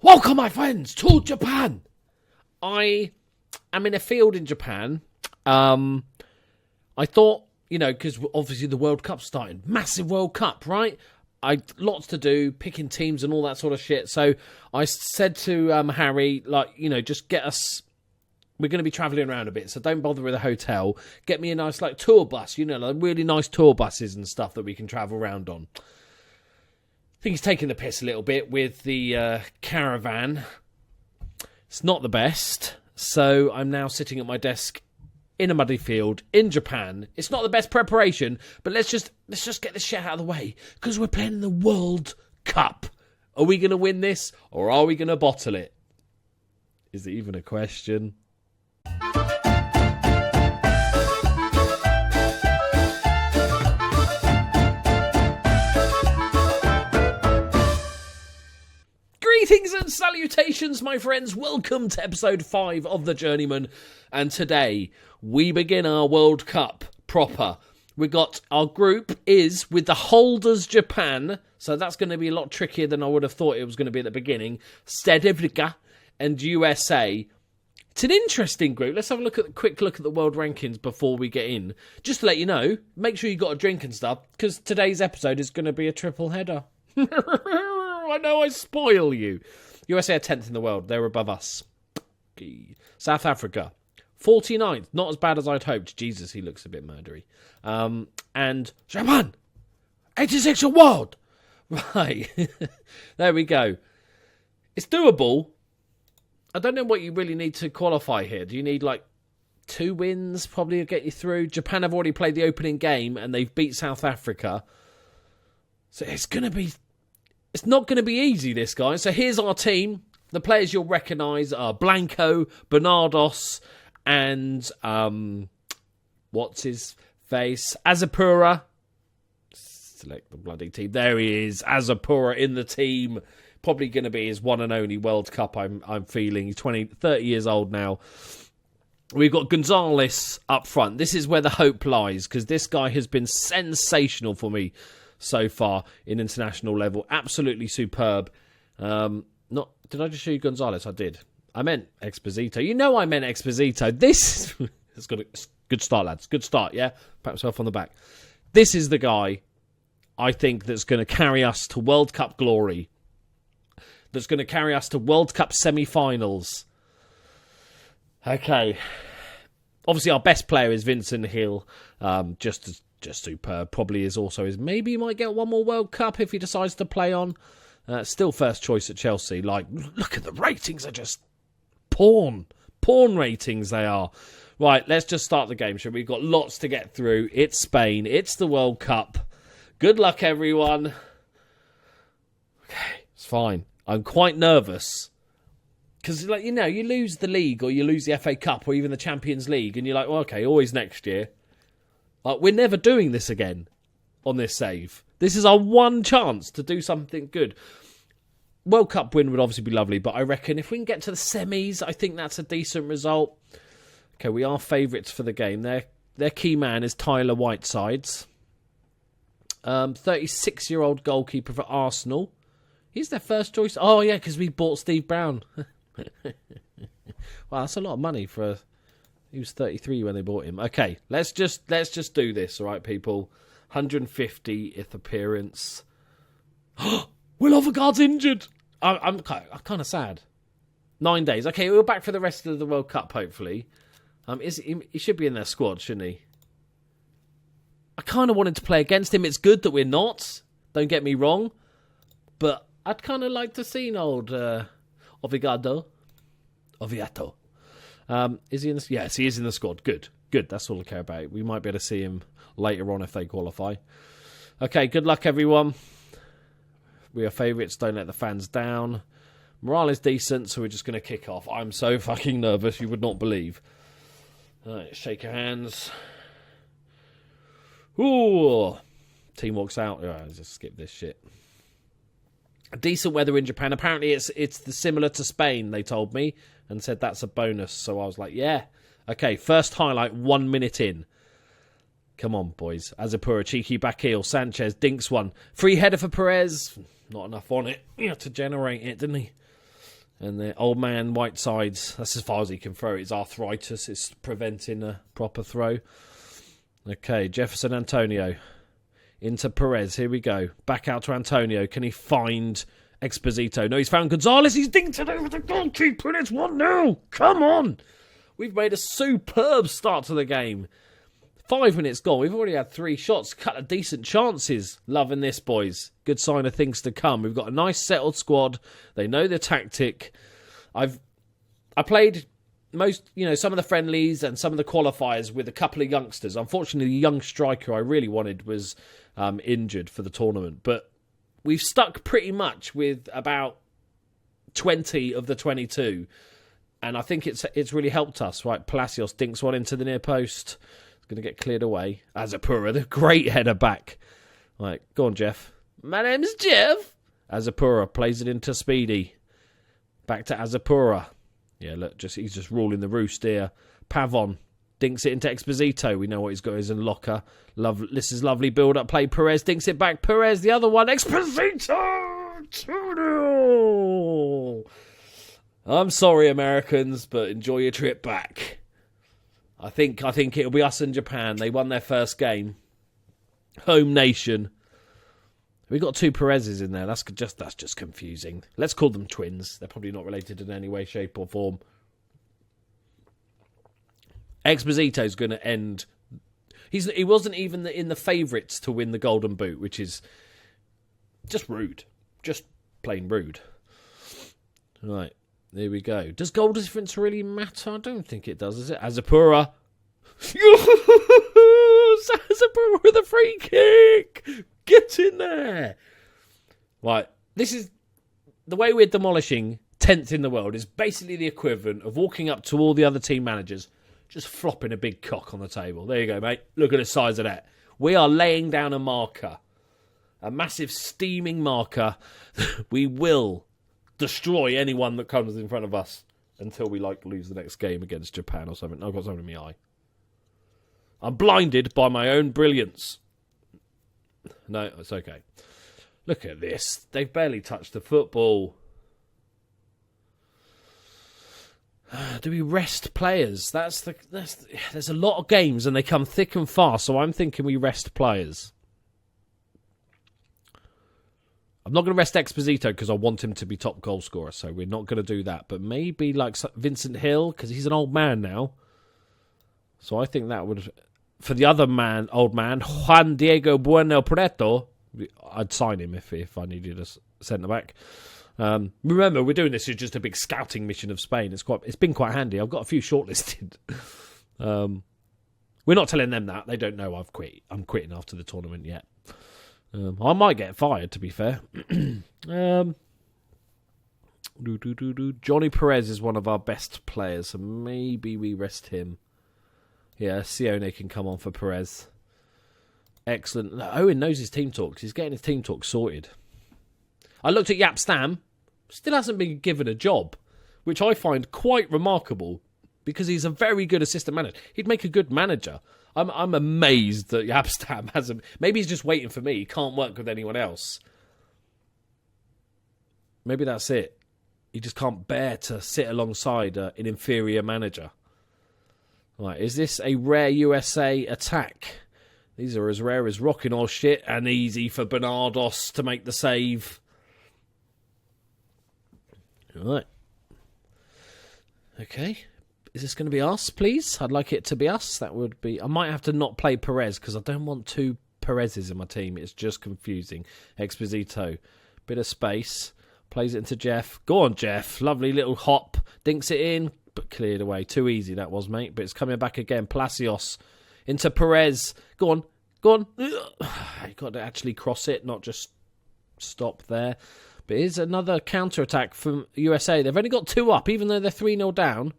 Welcome, my friends, to Japan. I am in a field in Japan. I thought, because obviously the World Cup's starting. Massive World Cup, right? Lots to do, picking teams and all that sort of shit. So I said to Harry, just get us... We're going to be travelling around a bit, so don't bother with a hotel. Get me a nice, tour bus, really nice tour buses and stuff that we can travel around on. I think he's taking the piss a little bit with the caravan. It's not the best, so I'm now sitting at my desk in a muddy field in Japan. It's not the best preparation, but let's just get this shit out of the way because we're playing in the World Cup. Are we going to win this or are we going to bottle it? Is it even a question? Greetings and salutations, my friends. Welcome to episode 5 of The Journeyman. And today, we begin our World Cup proper. Our group is with the holders Japan. So that's going to be a lot trickier than I would have thought it was going to be at the beginning. Stedivka and USA. It's an interesting group. Let's have a quick look at the world rankings before we get in. Just to let you know, make sure you got a drink and stuff, because today's episode is going to be a triple header. I know I spoil you. USA are 10th in the world. They're above us. South Africa, 49th. Not as bad as I'd hoped. Jesus, he looks a bit murdery. And Japan, 86th in the world. Right. There we go. It's doable. I don't know what you really need to qualify here. Do you need 2 wins probably to get you through? Japan have already played the opening game and they've beat South Africa. So it's not going to be easy, this guy. So here's our team. The players you'll recognise are Blanco, Bernardos, and what's his face? Azapura. Select the bloody team. There he is. Azapura in the team. Probably going to be his one and only World Cup, I'm feeling. He's 30 years old now. We've got Gonzalez up front. This is where the hope lies, because this guy has been sensational for me so far in international level. Absolutely superb. Did I just show you Gonzalez? I did. I meant Exposito. I meant Exposito. This has got a good start, lads. Good start, yeah? Pat myself on the back. This is the guy I think that's going to carry us to World Cup glory. That's going to carry us to World Cup semi-finals. Okay. Obviously, our best player is Vincent Hill. Just superb. Probably is also his. Maybe he might get one more World Cup if he decides to play on. Still first choice at Chelsea. Look at the ratings. They're just porn ratings they are. Right, let's just start the game, shall we? We've got lots to get through. It's Spain. It's the World Cup. Good luck, everyone. Okay, it's fine. I'm quite nervous. Because, you lose the league or you lose the FA Cup or even the Champions League and you're like, well, okay, always next year. We're never doing this again on this save. This is our one chance to do something good. World Cup win would obviously be lovely, but I reckon if we can get to the semis, I think that's a decent result. Okay, we are favourites for the game. Their key man is Tyler Whitesides. 36-year-old goalkeeper for Arsenal. He's their first choice. Oh, yeah, because we bought Steve Brown. Wow, that's a lot of money for... He was 33 when they bought him. Okay, let's just do this, all right, people. 150th appearance. Will Overgaard's injured. I'm kind of sad. 9 days. Okay, we're back for the rest of the World Cup, hopefully. He should be in their squad, shouldn't he? I kind of wanted to play against him. It's good that we're not. Don't get me wrong. But I'd kind of like to see an old Oviato. Is he in the... Yes, he is in the squad. Good. That's all I care about. We might be able to see him later on if they qualify. Okay, good luck, everyone. We are favourites. Don't let the fans down. Morale is decent, so we're just going to kick off. I'm so fucking nervous, you would not believe. All right, shake your hands. Ooh. Team walks out. All right, let's just skip this shit. Decent weather in Japan. Apparently it's similar to Spain, they told me, and said that's a bonus. So I was like, yeah. Okay, first highlight, 1 minute in. Come on, boys. Azapura, cheeky back heel. Sanchez dinks one. Free header for Perez. Not enough on it. He had to generate it, didn't he? And the old man Whiteside's, that's as far as he can throw. His arthritis is preventing a proper throw. Okay, Jefferson Antonio. Into Perez. Here we go. Back out to Antonio. Can he find Exposito? No, he's found Gonzalez. He's dinked it over the goalkeeper, and it's 1-0. Come on. We've made a superb start to the game. 5 minutes gone. We've already had 3 shots. Cut of decent chances. Loving this, boys. Good sign of things to come. We've got a nice settled squad. They know the tactic. I played some of the friendlies and some of the qualifiers with a couple of youngsters. Unfortunately, the young striker I really wanted was injured for the tournament. But we've stuck pretty much with about 20 of the 22. And I think it's really helped us. Right, Palacios dinks one into the near post. It's going to get cleared away. Azapura, the great header back. Right, go on, Jeff. My name's Jeff. Azapura plays it into Speedy. Back to Azapura. Yeah, look, he's just ruling the roost here. Pavon dinks it into Exposito. We know what he's got is in locker. This is lovely build-up play. Perez dinks it back. Perez, the other one. Exposito! 2-0! I'm sorry, Americans, but enjoy your trip back. I think it'll be us and Japan. They won their first game. Home nation. We got 2 Perez's in there. That's just confusing. Let's call them twins. They're probably not related in any way, shape, or form. Exposito's going to end. He wasn't even in the favourites to win the Golden Boot, which is just rude. Just plain rude. Right, there we go. Does goal difference really matter? I don't think it does, is it? Azapura. Azapura with a free kick. Get in there. Right, this is the way we're demolishing 10th in the world is basically the equivalent of walking up to all the other team managers, just flopping a big cock on the table. There you go, mate. Look at the size of that. We are laying down a marker, a massive steaming marker. We will destroy anyone that comes in front of us until we lose the next game against Japan or something. I've got something in my eye. I'm blinded by my own brilliance. No, it's okay. Look at this. They've barely touched the football. Do we rest players? There's a lot of games and they come thick and fast, so I'm thinking we rest players. I'm not going to rest Exposito because I want him to be top goal scorer, so we're not going to do that. But maybe like Vincent Hill, because he's an old man now. So I think that would... For the other old man, Juan Diego Bueno Preto, I'd sign him if I needed a centre-back. Remember, we're doing this as just a big scouting mission of Spain. It's been quite handy. I've got a few shortlisted. We're not telling them that. They don't know I've quit. I'm quitting after the tournament yet. I might get fired, to be fair. Johnny Perez is one of our best players, so maybe we rest him. Yeah, Sione can come on for Perez. Excellent. Owen knows his team talks. He's getting his team talk sorted. I looked at Yap Stam. Still hasn't been given a job, which I find quite remarkable because he's a very good assistant manager. He'd make a good manager. I'm amazed that Yap Stam hasn't... Maybe he's just waiting for me. He can't work with anyone else. Maybe that's it. He just can't bear to sit alongside an inferior manager. Right, is this a rare USA attack? These are as rare as rocking or shit, and easy for Bernardos to make the save. Right. Okay. Is this going to be us, please? I'd like it to be us. That would be... I might have to not play Perez, because I don't want 2 Perez's in my team. It's just confusing. Exposito. Bit of space. Plays it into Jeff. Go on, Jeff. Lovely little hop. Dinks it in. But cleared away. Too easy that was, mate. But it's coming back again. Palacios into Perez. Go on. Go on. You've got to actually cross it, not just stop there. But here's another counter-attack from USA. They've only got 2 up, even though they're 3-0 down.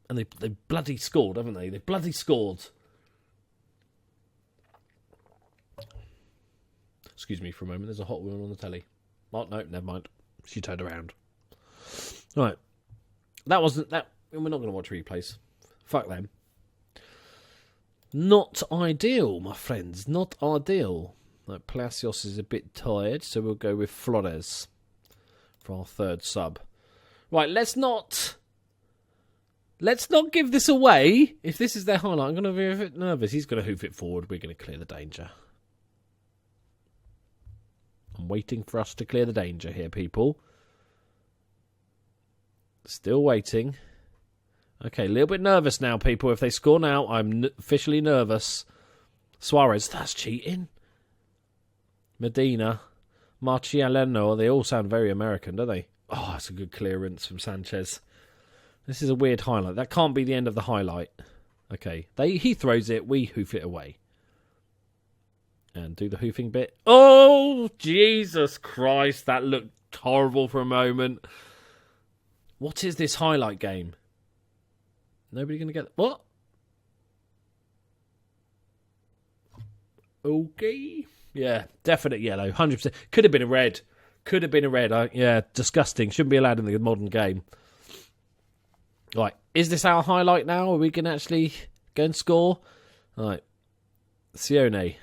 And they bloody scored, haven't they? They bloody scored. Excuse me for a moment. There's a hot woman on the telly. Oh, no, never mind. She turned around. Right. That wasn't... that. We're not going to watch replays. Fuck them. Not ideal, my friends. Not ideal. Like, Palacios is a bit tired, so we'll go with Flores for our third sub. Right, let's not give this away. If this is their highlight, I'm going to be a bit nervous. He's going to hoof it forward. We're going to clear the danger. I'm waiting for us to clear the danger here, people. Still waiting. Okay, a little bit nervous now, people. If they score now, I'm officially nervous. Suarez, that's cheating. Medina, Marcialeno, they all sound very American, don't they? Oh, that's a good clearance from Sanchez. This is a weird highlight. That can't be the end of the highlight. Okay, he throws it, we hoof it away. And do the hoofing bit. Oh, Jesus Christ, that looked horrible for a moment. What is this highlight game? Nobody going to get... What? Okay. Yeah, definite yellow. 100%. Could have been a red. Could have been a red. Yeah, disgusting. Shouldn't be allowed in the modern game. Right. Is this our highlight now? Are we going to actually go and score? Right. Sione.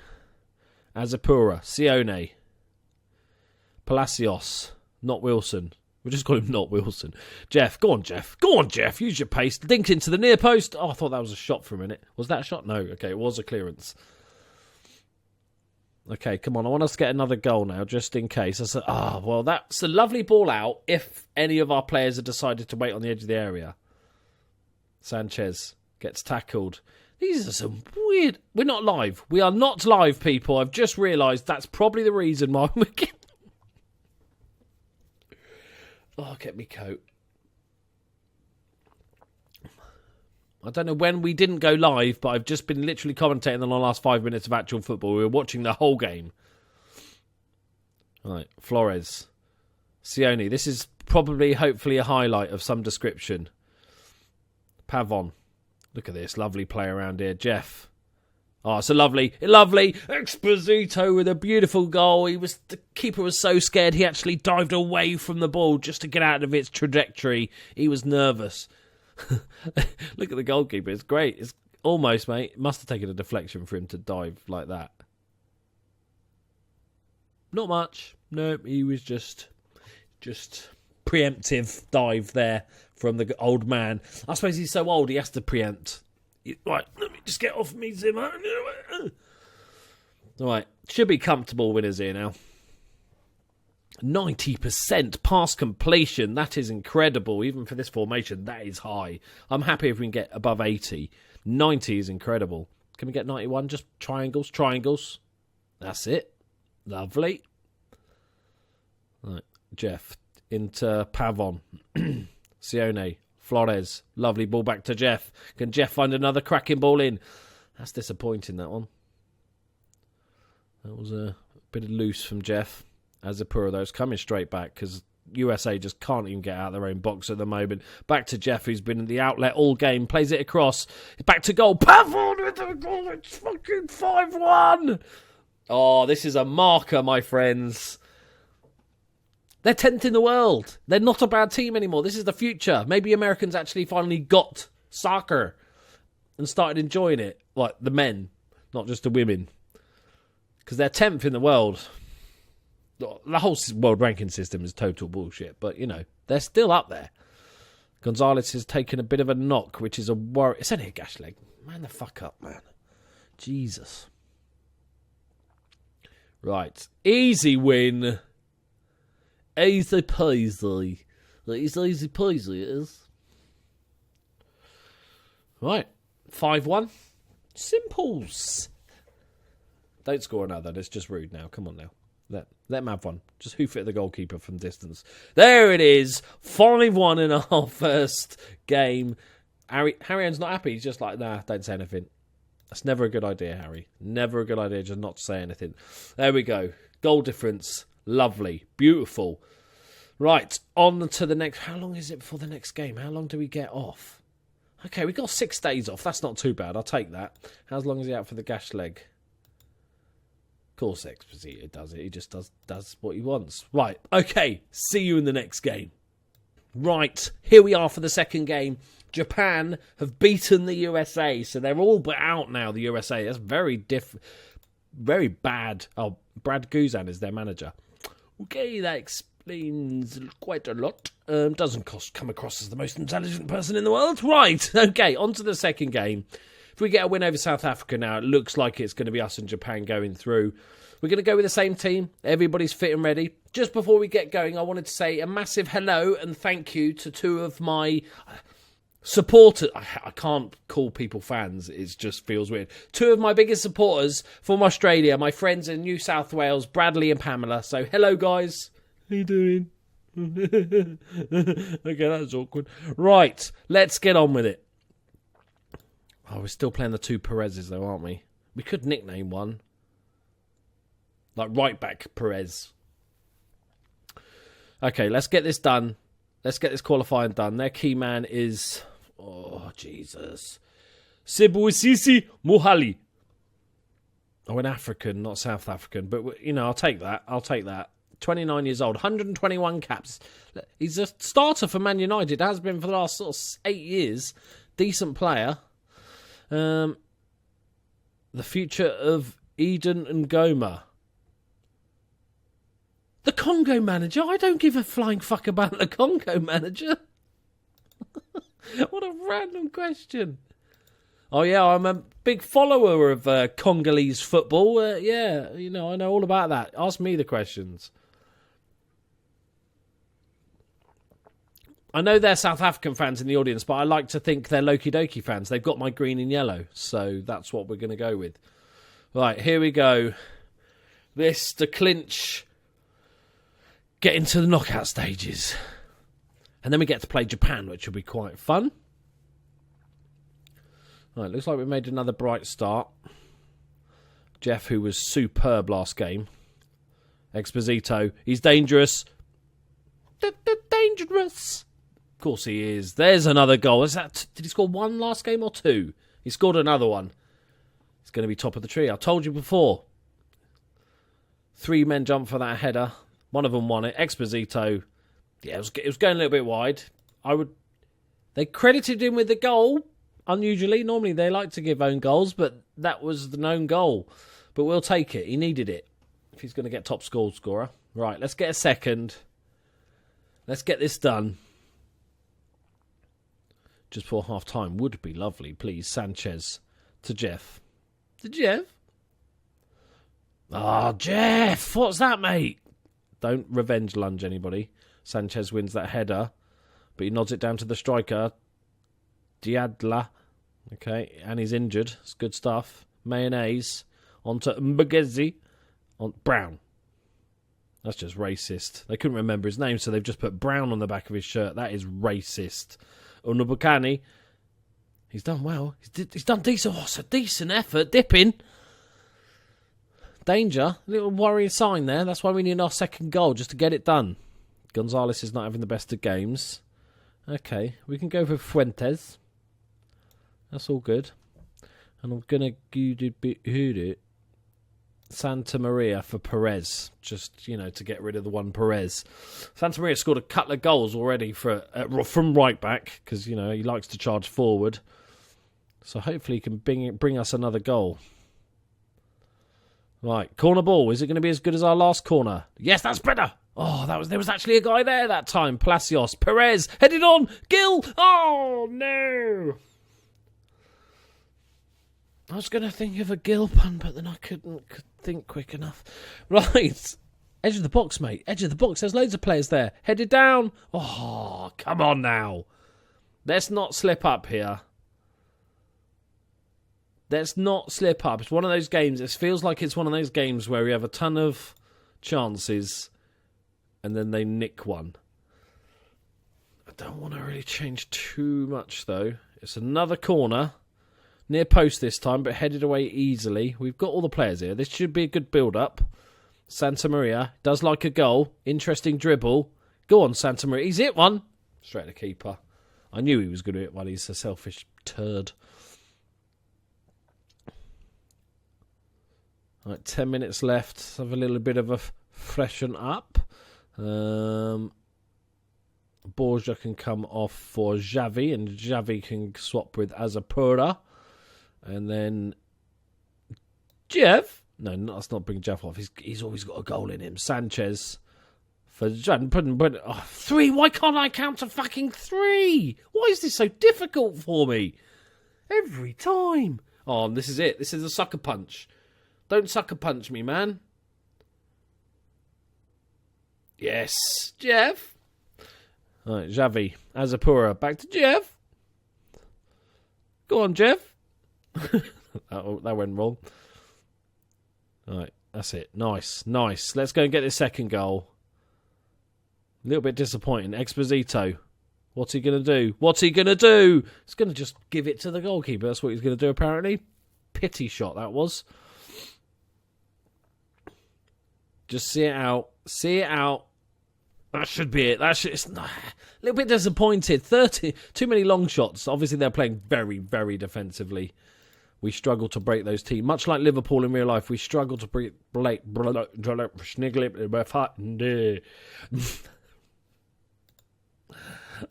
Azapura. Sione. Palacios. Not Wilson. We'll just call him Not Wilson. Jeff. Go on, Jeff. Go on, Jeff. Use your pace. Dink into the near post. Oh, I thought that was a shot for a minute. Was that a shot? No. Okay, it was a clearance. Okay, come on. I want us to get another goal now, just in case. I said, well, that's a lovely ball out if any of our players have decided to wait on the edge of the area. Sanchez gets tackled. These are some weird... We're not live. We are not live, people. I've just realised that's probably the reason why we're getting... Oh, get me coat. I don't know when we didn't go live, but I've just been literally commentating on the last 5 minutes of actual football. We were watching the whole game. Right, Flores. Sione. This is probably, hopefully, a highlight of some description. Pavon. Look at this. Lovely play around here. Jeff. Oh, it's a lovely Exposito with a beautiful goal. The keeper was so scared he actually dived away from the ball just to get out of its trajectory. He was nervous. Look at the goalkeeper. It's great. It's almost, mate. It must have taken a deflection for him to dive like that. Not much. No, he was just preemptive dive there from the old man. I suppose he's so old he has to preempt. Right, let me just get off me, Zimmer. Right, should be comfortable winners here now. 90% pass completion. That is incredible. Even for this formation, that is high. I'm happy if we can get above 80. 90 is incredible. Can we get 91? Just triangles. That's it. Lovely. Right, Jeff into Pavon. Sione. Flores. Lovely ball back to Jeff. Can Jeff find another cracking ball in? That's disappointing, that one. That was a bit of loose from Jeff. Azapura, though, it's coming straight back because USA just can't even get out of their own box at the moment. Back to Jeff, who's been in the outlet all game. Plays it across. Back to goal. Pavon with the goal. It's fucking 5-1. Oh, this is a marker, my friends. They're 10th in the world. They're not a bad team anymore. This is the future. Maybe Americans actually finally got soccer and started enjoying it. Like the men, not just the women. Because they're 10th in the world. The whole world ranking system is total bullshit. But, they're still up there. Gonzalez has taken a bit of a knock, which is a worry. It's only a gash leg. Man the fuck up, man. Jesus. Right. Easy win. Easy peasy. It's easy peasy, it is. Right. 5-1. Simples. Don't score another. That's just rude now. Come on now. Let him have one. Just hoof it at the goalkeeper from distance. There it is. 5-1 in our first game. Harry-Ann's not happy. He's just like, nah, don't say anything. That's never a good idea, Harry. Never a good idea just not to say anything. There we go. Goal difference. Lovely. Beautiful. Right. On to the next. How long is it before the next game? How long do we get off? Okay, we got 6 days off. That's not too bad. I'll take that. How long is he out for the gash leg? Of course, Exposito does it. He just does what he wants. Right. Okay. See you in the next game. Right. Here we are for the second game. Japan have beaten the USA, so they're all but out now, the USA. That's very bad. Oh, Brad Guzan is their manager. Okay, that explains quite a lot. Doesn't come across as the most intelligent person in the world. Right, okay, on to the second game. If we get a win over South Africa now, it looks like it's going to be us and Japan going through. We're going to go with the same team. Everybody's fit and ready. Just before we get going, I wanted to say a massive hello and thank you to two of my supporters. I can't call people fans. It just feels weird. Two of my biggest supporters from Australia, my friends in New South Wales, Bradley and Pamela. So, hello, guys. How you doing? Okay, that's awkward. Right, let's get on with it. Oh, we're still playing the two Perez's, though, aren't we? We could nickname one. Like right back Perez. Okay, let's get this done. Let's get this qualifying done. Their key man is... Oh, Jesus. Sibuisisi Mohali. Oh, an African, not South African. But, you know, I'll take that. 29 years old. 121 caps. He's a starter for Man United. Has been for the last sort of 8 years. Decent player. The future of Eden and Goma. The Congo manager? I don't give a flying fuck about the Congo manager. What a random question. Oh, yeah, I'm a big follower of Congolese football. Yeah, you know, I know all about that. Ask me the questions. I know they're South African fans in the audience, but I like to think they're Loki Doki fans. They've got my green and yellow, so that's what we're going to go with. Right, here we go. This to clinch, get into the knockout stages. And then we get to play Japan, which will be quite fun. Right, looks like we made another bright start. Jeff, who was superb last game. Exposito, he's dangerous. Dangerous. Of course he is. There's another goal. Did he score one last game or two? He scored another one. He's going to be top of the tree. I told you before. 3 men jumped for that header. One of them won it. Exposito. Yeah, it was going a little bit wide. They credited him with the goal. Unusually, normally they like to give own goals, but that was the known goal. But we'll take it. He needed it if he's going to get top goal scorer. Right, let's get a second. Let's get this done. Just before half time would be lovely. Please, Sanchez to Jeff. To Jeff? Ah, Jeff! What's that, mate? Don't revenge lunge anybody. Sanchez wins that header, but he nods it down to the striker. Diadla. Okay, and he's injured. It's good stuff. Mayonnaise. On to Mbagezi. On Brown. That's just racist. They couldn't remember his name, so they've just put Brown on the back of his shirt. That is racist. Unubukani. He's done well. He's done decent. Oh, it's a decent effort. Dipping. Danger. A little worrying sign there. That's why we need our second goal, just to get it done. Gonzalez is not having the best of games. Okay, we can go for Fuentes. That's all good. And I'm going to Santa Maria for Perez. Just, you know, to get rid of the one Perez. Santa Maria scored a couple of goals already from right back, because, you know, he likes to charge forward. So hopefully he can bring us another goal. Right, corner ball. Is it going to be as good as our last corner? Yes, that's better. Oh, there was actually a guy there that time. Palacios. Perez. Headed on. Gil. Oh, no. I was going to think of a Gil pun, but then I couldn't think quick enough. Right. Edge of the box, mate. Edge of the box. There's loads of players there. Headed down. Oh, come on now. Let's not slip up here. Let's not slip up. It's one of those games. It feels like it's one of those games where we have a ton of chances and then they nick one. I don't want to really change too much, though. It's another corner. Near post this time, but headed away easily. We've got all the players here. This should be a good build-up. Santa Maria does like a goal. Interesting dribble. Go on, Santa Maria. He's hit one. Straight to the keeper. I knew he was going to hit one. He's a selfish turd. Right, 10 minutes left. Let's have a little bit of a freshen up. Borja can come off for Xavi, and Xavi can swap with Azapura. And then Jeff. No, let's not bring Jeff off. He's always got a goal in him. Sanchez For 3. Why can't I count to fucking 3? Why is this so difficult for me? Every time. Oh, this is it. This is a sucker punch. Don't sucker punch me, man. Yes, Jeff. All right, Xavi, Azapura, back to Jeff. Go on, Jeff. that went wrong. All right, that's it. Nice. Let's go and get this second goal. A little bit disappointing. Exposito. What's he going to do? He's going to just give it to the goalkeeper. That's what he's going to do, apparently. Pity shot, that was. Just see it out. That should be it. It's a little bit disappointed. 30. Too many long shots. Obviously, they're playing very, very defensively. We struggle to break those teams. Much like Liverpool in real life, we struggle to break...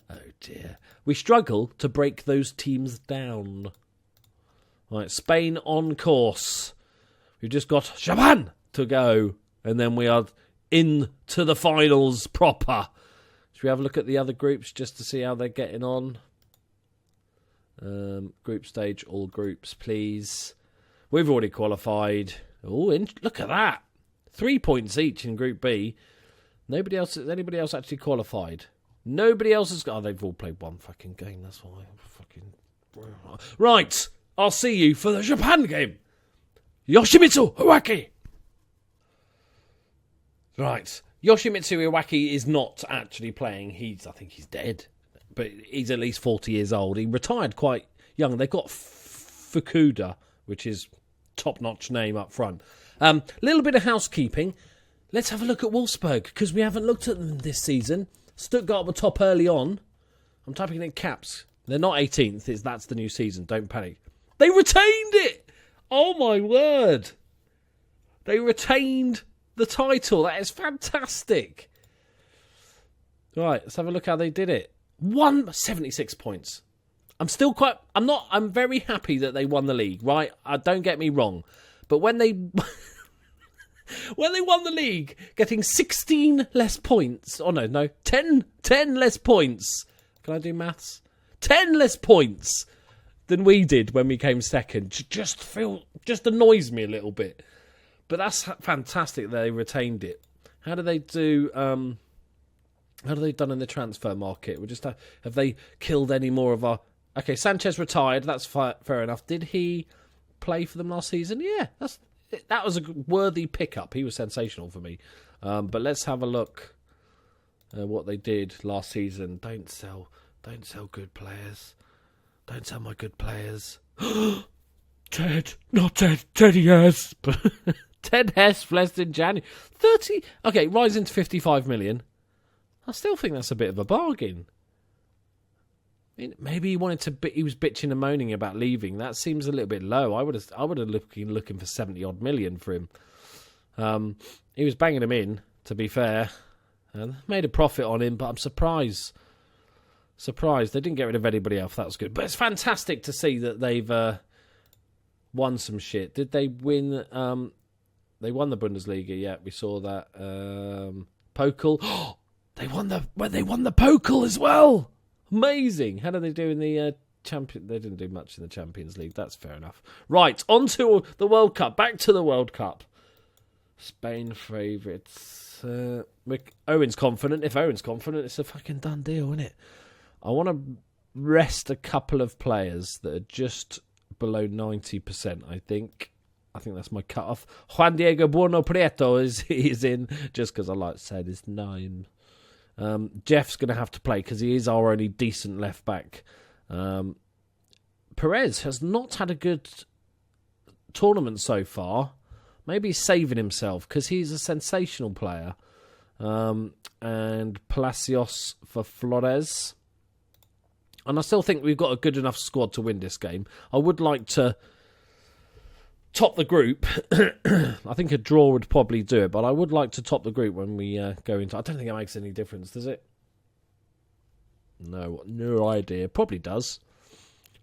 Oh dear. We struggle to break those teams down. Right, Spain on course. We've just got Japan to go. And then we are into the finals proper. Should we have a look at the other groups just to see how they're getting on? Group stage, all groups, please. We've already qualified. Oh, look at that. 3 points each in Group B. Anybody else actually qualified? Nobody else has got... Oh, they've all played one fucking game. That's why. Right. I'll see you for the Japan game. Yoshimitsu Iwaki. Right. Yoshimitsu Iwaki is not actually playing. I think he's dead. But he's at least 40 years old. He retired quite young. They've got Fukuda, which is top-notch name up front. Little bit of housekeeping. Let's have a look at Wolfsburg, because we haven't looked at them this season. Stuttgart were top early on. I'm typing in caps. They're not 18th. That's the new season. Don't panic. They retained it! Oh, my word. They retained the title. That is fantastic. Right, let's have a look how they did it. 76 points. I'm very happy that they won the league, right? Don't get me wrong. But when they won the league, getting 16 less points. Oh, no, 10 less points. Can I do maths? 10 less points than we did when we came second. Just annoys me a little bit. But that's fantastic that they retained it. How do they do... How have they done in the transfer market? Have they killed any more of our... Okay, Sanchez retired. That's fair enough. Did he play for them last season? Yeah, that was a worthy pickup. He was sensational for me. But let's have a look at what they did last season. Don't sell good players. Don't sell my good players. Ted, not Ted. Teddy Hess. Ted Hess, less in January. 30... Okay, rising to 55 million. I still think that's a bit of a bargain. I mean, maybe he he was bitching and moaning about leaving. That seems a little bit low. I would have been looking for 70 odd million for him. He was banging him in, to be fair, and made a profit on him. But I'm surprised they didn't get rid of anybody else. That was good. But it's fantastic to see that they've won some shit. Did they win? They won the Bundesliga. Yeah, we saw that. Pokal. They won the Pokal as well. Amazing. How did they do in the champion? They didn't do much in the Champions League. That's fair enough. Right, on to the World Cup. Back to the World Cup. Spain favourites. Owen's confident. If Owen's confident, it's a fucking done deal, isn't it? I want to rest a couple of players that are just below 90%, I think. I think that's my cut-off. Juan Diego Bueno Prieto is in, just because I like saying his name. Jeff's going to have to play because he is our only decent left back. Perez has not had a good tournament so far. Maybe he's saving himself because he's a sensational player. And Palacios for Flores. And I still think we've got a good enough squad to win this game. I would like to top the group. I think a draw would probably do it, but I would like to top the group when we go into... I don't think it makes any difference, does it? No idea. Probably does.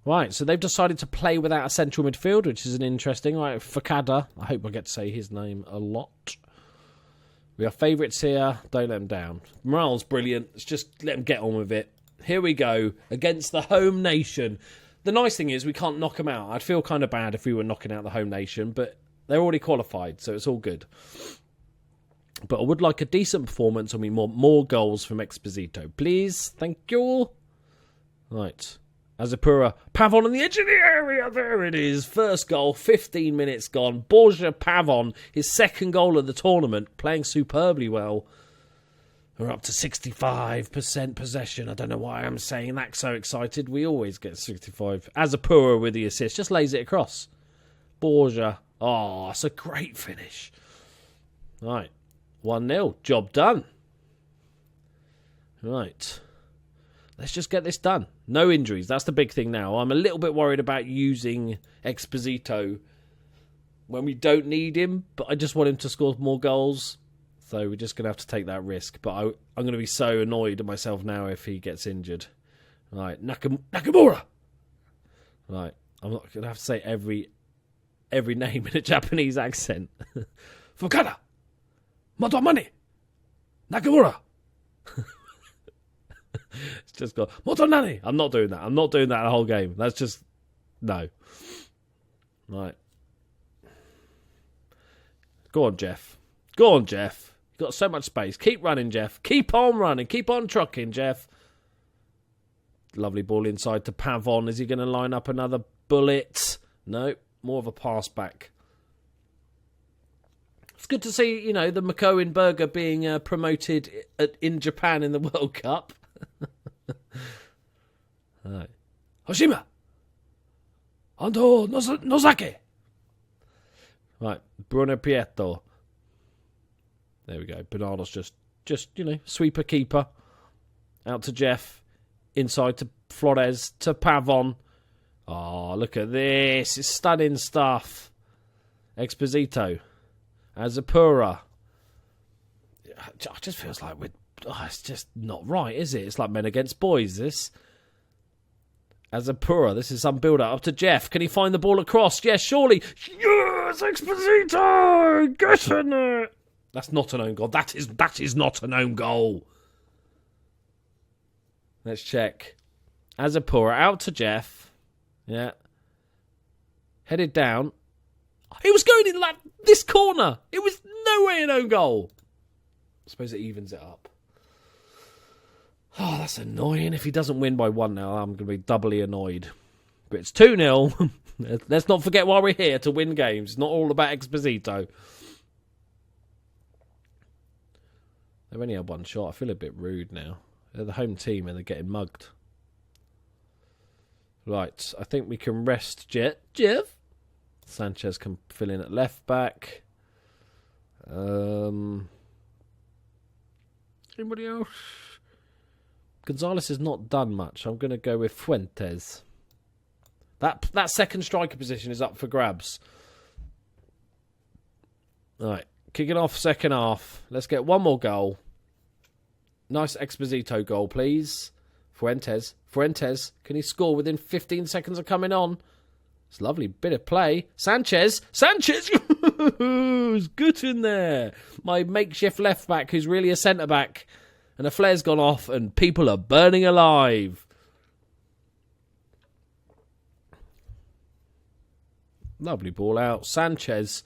Right, so they've decided to play without a central midfield, which is an interesting... Right, Fakada. I hope I get to say his name a lot. We are favourites here. Don't let them down. Morale's brilliant. Let's just let them get on with it. Here we go. Against the home nation. The nice thing is we can't knock them out. I'd feel kind of bad if we were knocking out the home nation, but they're already qualified, so it's all good. But I would like a decent performance, and we want more goals from Exposito. Please. Thank you. Right. Azapura. Pavon on the edge of the area. There it is. First goal. 15 minutes gone. Borja Pavon. His second goal of the tournament. Playing superbly well. We're up to 65% possession. I don't know why I'm saying that. So excited. We always get 65. Azapura with the assist. Just lays it across. Borja. Oh, it's a great finish. Right. 1-0. Job done. Right. Let's just get this done. No injuries. That's the big thing now. I'm a little bit worried about using Exposito when we don't need him, but I just want him to score more goals. So we're just going to have to take that risk. But I'm going to be so annoyed at myself now if he gets injured. Right. Nakamura. Right. I'm not going to have to say every name in a Japanese accent. Fukada. Motomani. Nakamura. It's just got Motonani. I'm not doing that. I'm not doing that the whole game. That's just no. Right. Go on, Jeff. Go on, Jeff. You've got so much space. Keep running, Jeff. Keep on running. Keep on trucking, Jeff. Lovely ball inside to Pavon. Is he going to line up another bullet? No. More of a pass back. It's good to see, the McOwen burger being promoted in Japan in the World Cup. Right. Hoshima. Ando Nozake. Right. Bruno Pietro. There we go. Bernardo's just sweeper keeper. Out to Jeff. Inside to Flores. To Pavon. Oh, look at this. It's stunning stuff. Exposito. Azapura. It just feels like it's just not right, is it? It's like men against boys, this. Azapura, this is some build-up. Up to Jeff. Can he find the ball across? Yes, surely. Yes, Exposito! Get in it! That's not an own goal. That is not an own goal. Let's check. Azapura, out to Jeff. Yeah. Headed down. He was going in this corner. It was no way an own goal. I suppose it evens it up. Oh, that's annoying. If he doesn't win by 1 now, I'm going to be doubly annoyed. But it's 2-0. Let's not forget why we're here, to win games. It's not all about Exposito. They've only had one shot. I feel a bit rude now. They're the home team and they're getting mugged. Right, I think we can rest Jeff. Sanchez can fill in at left back. Anybody else? Gonzalez has not done much. I'm going to go with Fuentes. That second striker position is up for grabs. All right, kicking off second half. Let's get one more goal. Nice Exposito goal, please. Fuentes, can he score within 15 seconds of coming on? It's a lovely bit of play. Sanchez, who's good in there. My makeshift left back, who's really a centre back, and a flare's gone off, and people are burning alive. Lovely ball out. Sanchez,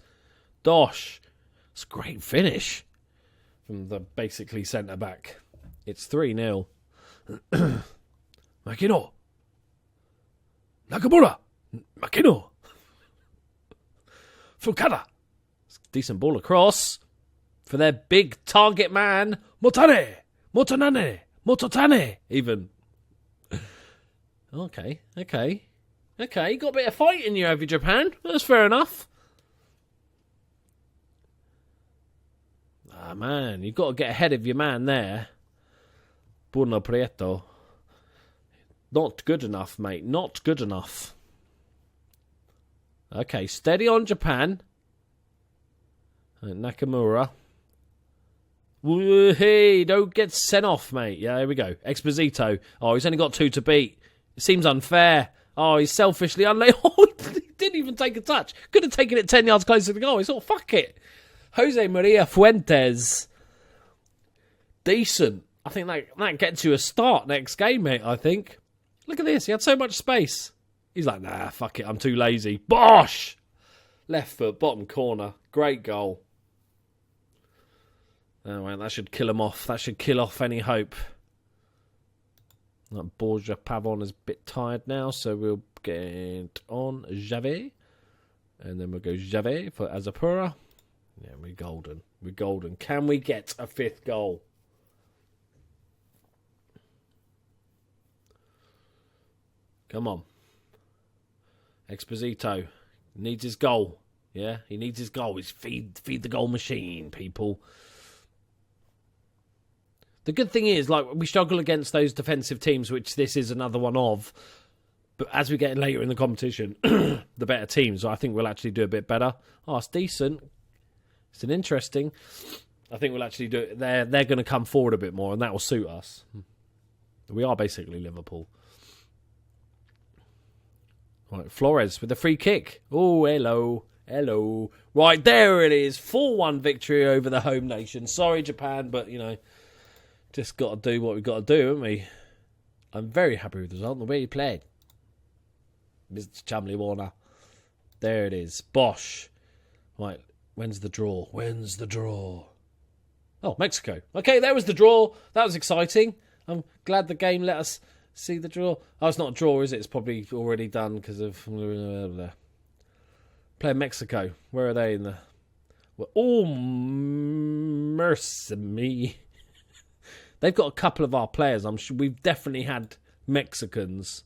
Dosh. It's a great finish from the basically centre back. It's 3-0. Makino. Nakamura. Makino. Fukada. Decent ball across for their big target man, Motonane, even. Okay. You got a bit of fight in you over Japan. That's fair enough. Ah, man, you've got to get ahead of your man there. Bruno Prieto. Not good enough, mate. Not good enough. Okay, steady on Japan. Nakamura. Hey, don't get sent off, mate. Yeah, here we go. Exposito. Oh, he's only got 2 to beat. It seems unfair. Oh, he's selfishly unlucky. Oh, he didn't even take a touch. Could have taken it 10 yards closer to the goal. He thought, fuck it. Jose Maria Fuentes. Decent. I think that gets you a start next game, mate, I think. Look at this. He had so much space. He's like, nah, fuck it. I'm too lazy. Bosh! Left foot, bottom corner. Great goal. Oh, well, that should kill him off. That should kill off any hope. That Borja Pavon is a bit tired now, so we'll get on Javé. And then we'll go Javé for Azapura. Yeah, we're golden. We're golden. Can we get a fifth goal? Come on. Exposito needs his goal. Yeah, he needs his goal. He's feed the goal machine, people. The good thing is, like, we struggle against those defensive teams, which this is another one of. But as we get later in the competition, the better teams, I think we'll actually do a bit better. Oh, it's decent. It's an interesting. I think we'll actually do it. They're going to come forward a bit more, and that will suit us. We are basically Liverpool. Right, Flores with the free kick. Oh, hello. Hello. Right, there it is. 4-1 victory over the home nation. Sorry, Japan, but, you know, just got to do what we've got to do, haven't we? I'm very happy with the result and the way he played. Mr. Chamley Warner. There it is. Bosh. Right, when's the draw? When's the draw? Oh, Mexico. Okay, there was the draw. That was exciting. I'm glad the game let us see the draw. Oh, it's not a draw, is it? It's probably already done because of... Playing Mexico. Where are they in the... Oh, mercy me. They've got a couple of our players. I'm sure we've definitely had Mexicans.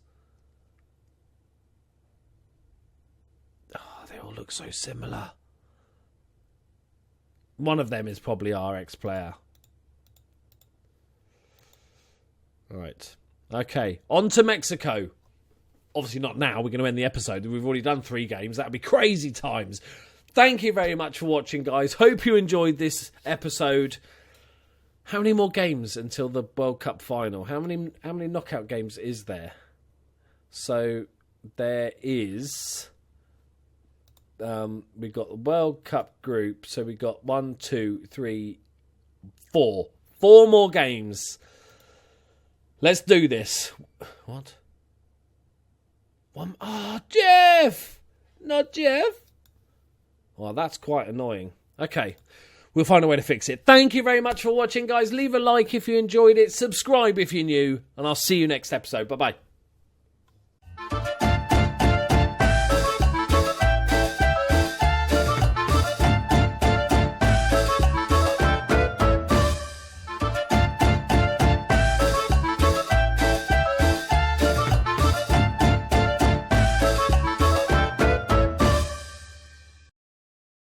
Oh, they all look so similar. One of them is probably our ex-player. All right. Okay, on to Mexico. Obviously not now. We're going to end the episode. We've already done 3 games. That'd be crazy times. Thank you very much for watching, guys. Hope you enjoyed this episode. How many more games until the World Cup final? How many knockout games is there? So there is... we've got the World Cup group. So we've got 1, 2, 3, 4. 4 more games. Let's do this. What? Jeff! Not Jeff! Well, that's quite annoying. Okay. We'll find a way to fix it. Thank you very much for watching, guys. Leave a like if you enjoyed it. Subscribe if you're new. And I'll see you next episode. Bye-bye.